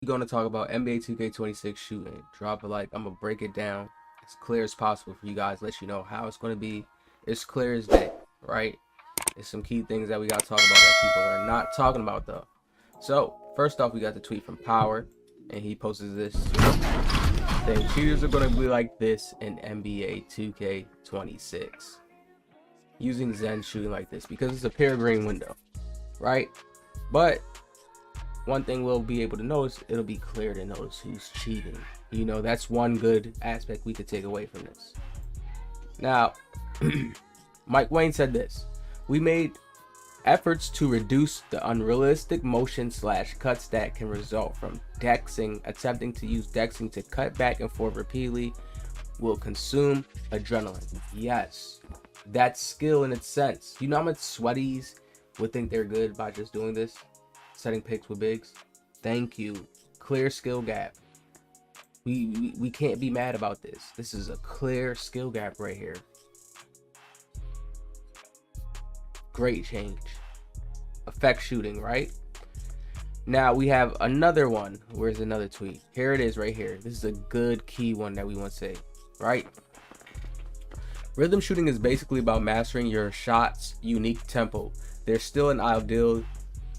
We're going to talk about NBA 2K26 shooting. Drop a like. I'm going to break it down as clear as possible for you guys. Let you know how it's going to be. It's clear as day, right? There's some key things that we got to talk about that people are not talking about, though. So, first off, we got the tweet from Power, and he posted this saying shooters are going to be like this in NBA 2K26. Using Zen shooting like this because it's a peregrine window, right? But one thing we'll be able to notice, it'll be clear to notice who's cheating. You know, that's one good aspect we could take away from this. Now, Mike Wayne said this: we made efforts to reduce the unrealistic motion / cuts that can result from dexing. Attempting to use dexing to cut back and forth repeatedly will consume adrenaline. Yes, that's skill in its sense. You know how much sweaties would think they're good by just doing this? Setting picks with bigs. Thank you. Clear skill gap. We can't be mad about this. This is a clear skill gap right here. Great change. Effect shooting, right? Now we have another one. Where's another tweet? Here it is right here. This is a good key one that we want to say, right? Rhythm shooting is basically about mastering your shot's unique tempo. There's still an ideal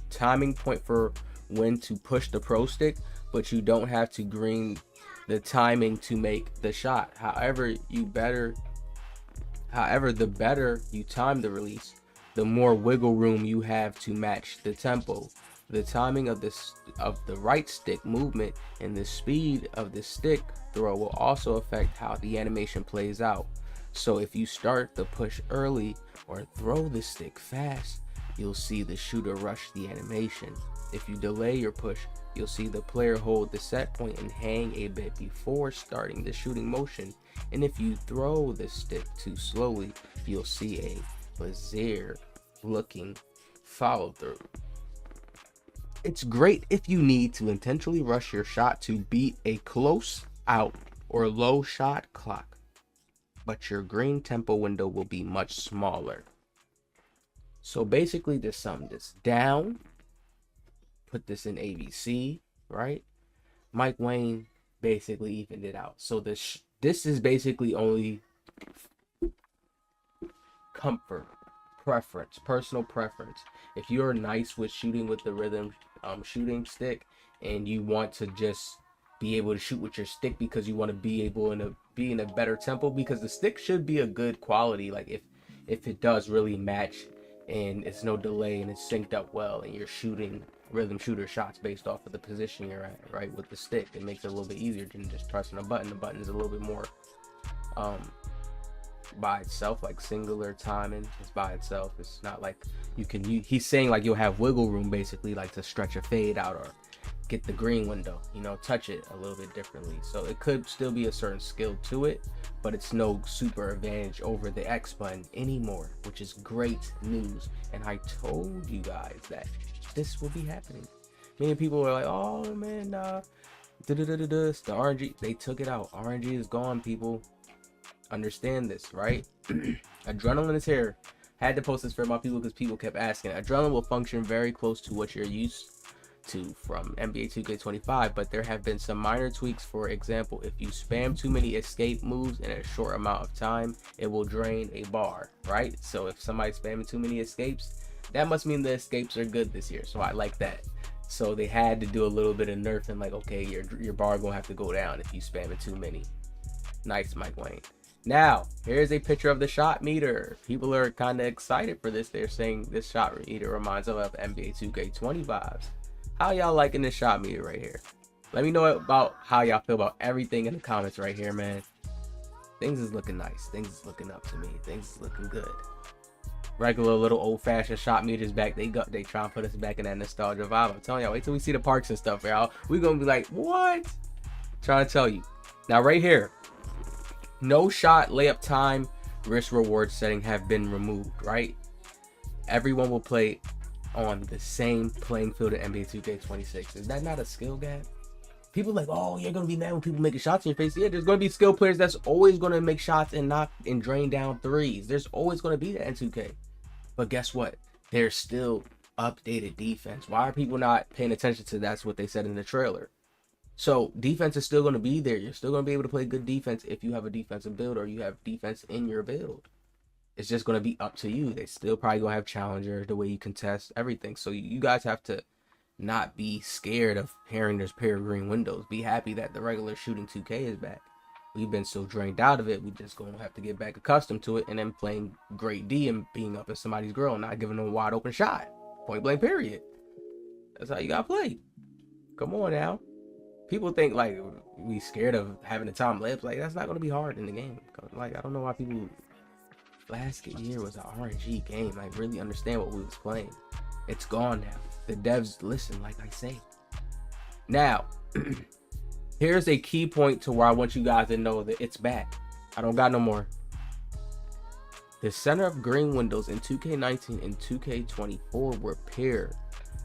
timing point for when to push the pro stick, but you don't have to green the timing to make the shot. However, the better you time the release, the more wiggle room you have to match the tempo. The timing of the right stick movement and the speed of the stick throw will also affect how the animation plays out. So if you start the push early or throw the stick fast, you'll see the shooter rush the animation. If you delay your push, you'll see the player hold the set point and hang a bit before starting the shooting motion. And if you throw the stick too slowly, you'll see a bizarre looking follow through. It's great if you need to intentionally rush your shot to beat a close out or low shot clock, but your green tempo window will be much smaller. So basically, to sum this down, put this in ABC, right? Mike Wayne basically evened it out. So this is basically only comfort, preference, personal preference. If you're nice with shooting with the rhythm shooting stick and you want to just be able to shoot with your stick because you want to be able to be in a better tempo, because the stick should be a good quality, like if it does really match and it's no delay and it's synced up well and you're shooting rhythm shooter shots based off of the position you're at, right, with the stick, it makes it a little bit easier than just pressing a button. The button is a little bit more by itself, like singular timing is by itself. It's not like he's saying like you'll have wiggle room basically, like to stretch a fade out or get the green window, you know, touch it a little bit differently. So it could still be a certain skill to it, but it's no super advantage over the X button anymore, which is great news. And I told you guys that this will be happening. Many people were like, oh man, it's the RNG. They took it out. RNG is gone, people. Understand this, right? Adrenaline is here. Had to post this for my people because people kept asking. Adrenaline will function very close to what you're used to from NBA 2K25, but there have been some minor tweaks. For example, if you spam too many escape moves in a short amount of time, it will drain a bar, right? So if somebody's spamming too many escapes, that must mean the escapes are good this year. So I like that. So they had to do a little bit of nerfing, like, okay, your bar gonna have to go down if you spam it too many. Nice, Mike Wayne. Now, here's a picture of the shot meter. People are kind of excited for this. They're saying this shot meter reminds them of NBA 2K20 vibes. How y'all liking this shot meter right here? Let me know about how y'all feel about everything in the comments right here, man. Things is looking nice. Things is looking up to me. Things is looking good. Regular little old-fashioned shot meters back. They try and put us back in that nostalgia vibe. I'm telling y'all, wait till we see the parks and stuff, y'all. We're gonna be like, what? Trying to tell you. Now right here, no shot layup time risk reward setting have been removed, right? Everyone will play on the same playing field in NBA 2K26. Is that not a skill gap? People are like, oh, you're gonna be mad when people making shots in your face. Yeah, there's gonna be skill players that's always gonna make shots and knock and drain down threes. There's always gonna be that in 2K. But guess what? There's still updated defense. Why are people not paying attention to that's what they said in the trailer? So defense is still going to be there. You're still going to be able to play good defense if you have a defensive build or you have defense in your build. It's just going to be up to you. They still probably going to have challengers, the way you contest, everything. So you guys have to not be scared of hearing there's pair of green windows. Be happy that the regular shooting 2K is back. We've been so drained out of it. We just going to have to get back accustomed to it, and then playing great D and being up at somebody's grill and not giving them a wide open shot. Point blank period. That's how you got to play. Come on now. People think like we scared of having the time lapse. Like, that's not going to be hard in the game. Like, I don't know why people... Last year was an RNG game. Like, really understand what we was playing. It's gone now. The devs listen, like I say. Now, here's a key point to where I want you guys to know that it's back. I don't got no more. The center of green windows in 2K19 and 2K24 were paired,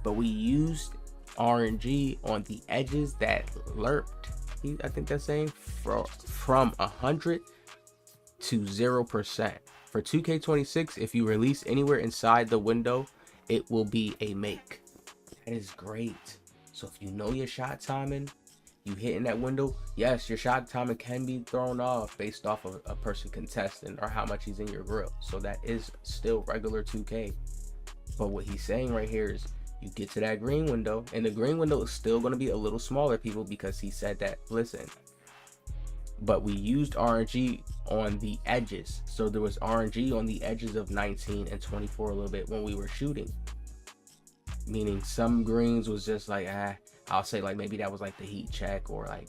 but we used RNG on the edges that lurked. I think that's saying from 100 to 0%. For 2K26, if you release anywhere inside the window, it will be a make. That is great. So if you know your shot timing, you hit in that window, yes, your shot timing can be thrown off based off of a person contesting or how much he's in your grill. So that is still regular 2K. But what he's saying right here is you get to that green window, and the green window is still going to be a little smaller, people, because he said that, listen, but we used RNG on the edges. So there was RNG on the edges of 19 and 24 a little bit when we were shooting. Meaning some greens was just like, I'll say like maybe that was like the heat check, or like,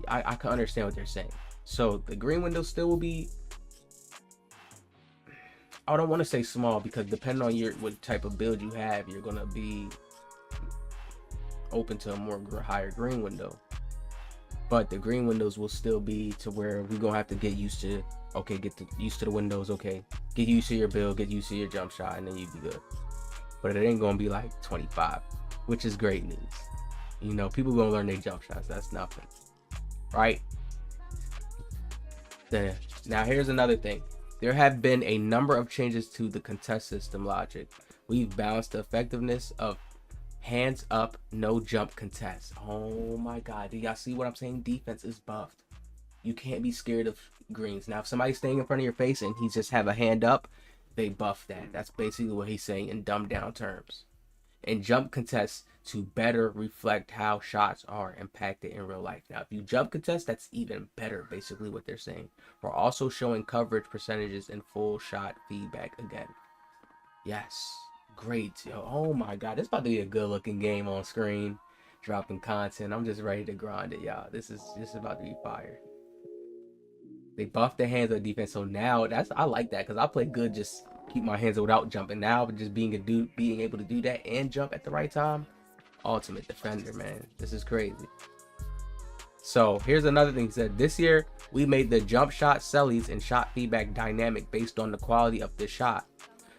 I can understand what they're saying. So the green window still will be, I don't want to say small, because depending on what type of build you have, you're going to be open to a more higher green window. But the green windows will still be to where we're going to have to get used to, okay, used to the windows, okay, get used to your build, get used to your jump shot, and then you'd be good. But it ain't going to be like 25, which is great news. You know, people going to learn their jump shots. That's nothing, right? Then, now here's another thing. There have been a number of changes to the contest system logic. We've balanced the effectiveness of hands up, no jump contest. Oh my God. Do y'all see what I'm saying? Defense is buffed. You can't be scared of greens. Now, if somebody's staying in front of your face and he just have a hand up, they buff that. That's basically what he's saying in dumbed down terms. And jump contests to better reflect how shots are impacted in real life. Now, if you jump contest, that's even better, basically what they're saying. We're also showing coverage percentages and full shot feedback again. Yes. Great. Yo, oh my God, this about to be a good looking game on screen, dropping content. I'm just ready to grind it, y'all. This is about to be fire. They buffed the hands of defense, so now I like that, because I play good, just keep my hands without jumping. Now just being able to do that and jump at the right time, ultimate defender, man. This is crazy. So here's another thing he said. This year we made the jump shot sellies and shot feedback dynamic based on the quality of the shot.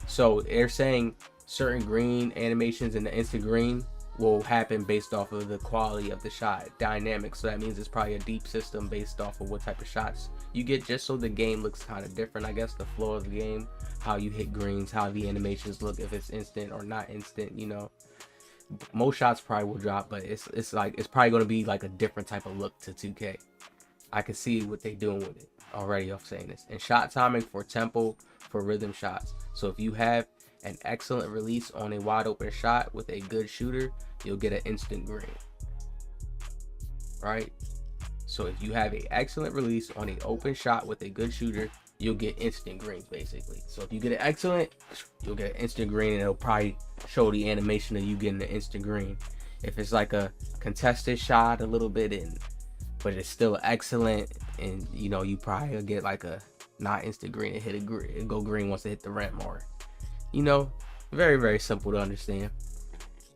So they're saying certain green animations in the instant green will happen based off of the quality of the shot. Dynamic, so that means it's probably a deep system based off of what type of shots you get, just so the game looks kind of different. I guess the flow of the game, how you hit greens, how the animations look, if it's instant or not instant, you know. Most shots probably will drop, but it's probably going to be like a different type of look to 2K. I can see what they're doing with it already off saying this. And shot timing for tempo for rhythm shots. So if you have an excellent release on a wide open shot with a good shooter, you'll get an instant green, right? So if you have an excellent release on an open shot with a good shooter, you'll get instant green, basically. So if you get an excellent, you'll get an instant green, and it'll probably show the animation of you getting the instant green. If it's like a contested shot a little bit, but it's still excellent, and you know, you probably will get like a not instant green and hit a green, and go green once it hit the ramp more. You know, very, very simple to understand.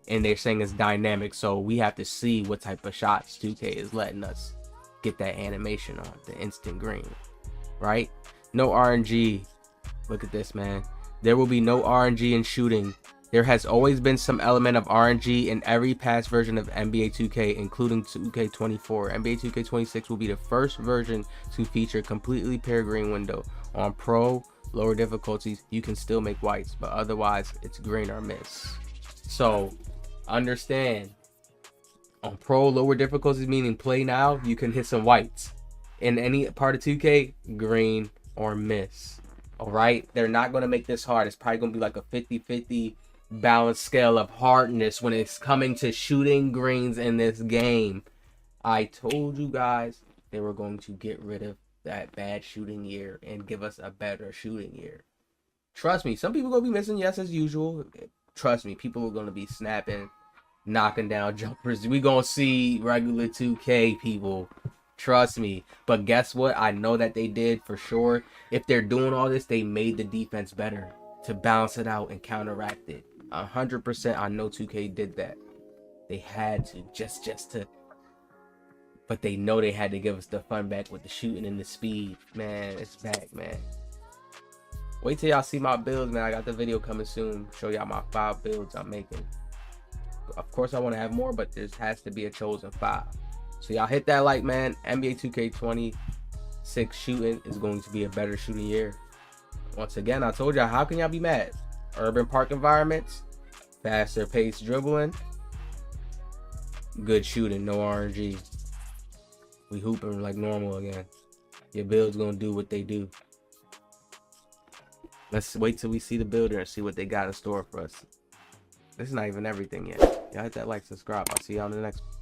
And they're saying it's dynamic, so we have to see what type of shots 2K is letting us get that animation on, the instant green, right? No RNG. Look at this, man. There will be no RNG in shooting. There has always been some element of RNG in every past version of NBA 2K, including 2K24. NBA 2K26 will be the first version to feature completely paired green window. On Pro, lower difficulties, you can still make whites, but otherwise it's green or miss. So understand, On pro, lower difficulties, meaning play now, you can hit some whites. In any part of 2K, green or miss. All right, they're not going to make this hard. It's probably going to be like a 50-50 balanced scale of hardness when it's coming to shooting greens in this game. I told you guys they were going to get rid of that bad shooting year and give us a better shooting year. Trust me, some people are going to be missing, yes, as usual. Trust me, people are going to be snapping, knocking down jumpers. We going to see regular 2K people. Trust me. But guess what? I know that they did for sure. If they're doing all this, they made the defense better to balance it out and counteract it. 100%. I know 2K did that. They had to just to. But they know they had to give us the fun back with the shooting and the speed. Man, it's back, man. Wait till y'all see my builds, man. I got the video coming soon. Show y'all my 5 builds I'm making. Of course, I want to have more, but there has to be a chosen 5. So y'all hit that like, man. NBA 2K26 shooting is going to be a better shooting year. Once again, I told y'all, how can y'all be mad? Urban park environments, faster pace dribbling, good shooting, no RNG. We hooping like normal again. Your build's gonna do what they do. Let's wait till we see the builder and see what they got in store for us. This is not even everything yet. Y'all hit that like, subscribe. I'll see y'all in the next one.